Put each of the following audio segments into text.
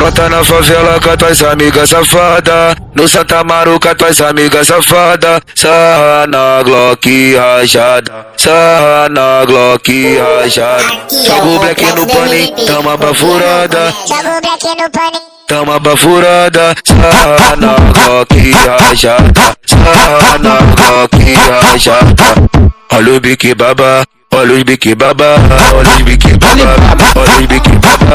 Brota na favela com as tuas amigas safada, no Santa Amaro com as tuas amigas safada. Sarra na Glock Rajada, sarra na Glock Rajada. Joga o black no paninho, tamo bafurada. Joga o black no paninho, tamo bafurada. Sarra na Glock Rajada, sarra na Glock Rajada. Olha o bique baba, olha os bique baba, olha os bique baba, olha os bique baba,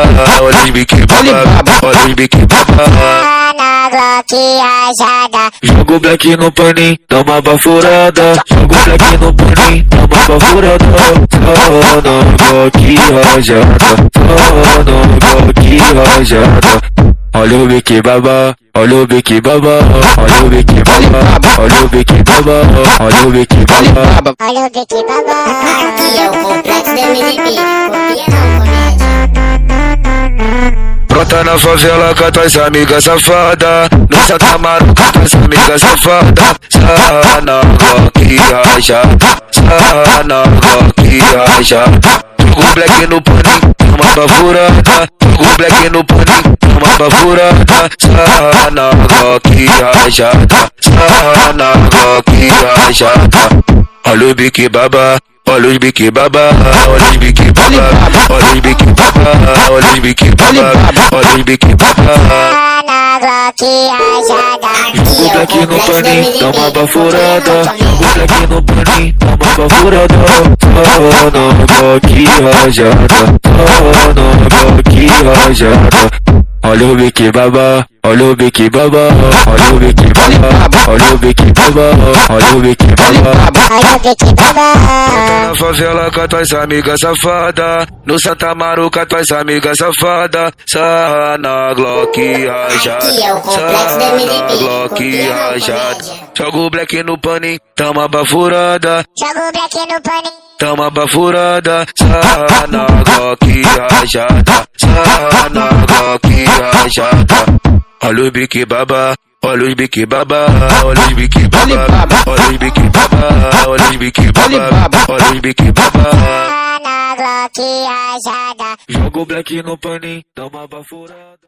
olha os bique baba, olha os bique baba. na Glock Rajada. Joga o black no paninho, toma bafurada. Joga o black no paninho, toma bafurada. Sarra na Glock Rajada, sarra na Glock Rajada. Olha o bique baba, olha o bique baba, olha o bique baba, olha o bique baba, olha o bique baba. Olha o bique baba. Aqui é o complexo da MVP, copia não comédia. Brota na favela com as tuas amigas safada, no Santa Amaro com as tuas amigas safada. Sarra na Glock Rajada, sarra na Glock Rajada. Joga o black no paninho, toma bafurada. Joga o black no paninho, toma bafurada. Sarra na Glock Rajada, sarra na Glock Rajada. Olha o bique baba, olha os bique baba, olha os bique baba, olha os bique baba, olha os bique baba, olha os bique baba. na Glock Rajada. Joga o black no paninho, toma bafurada. Joga o black no paninho, toma bafurada. Sarra na Glock Rajada, sarra na Glock Rajada. Olha o bique baba, olha o bique baba, olha o bique baba, olha o bique baba, olha o bique baba. Olha o bique baba. Brota na favela com as tuas amigas safada, no Santa Amaro com as tuas amigas safada. Sarra na Glock Rajada, sarra na Glock Rajada. Joga o black no paninho, tamo bafurada. Joga o black no paninho, tamo bafurada. Sarra na Glock Rajada, sarra na Glock Rajada. Olha o bique baba, olha os bique baba, olha os bique baba, olha os bique baba, olha os bique baba, olha os bique baba. na Glock Rajada. Joga o black no paninho, toma bafurada.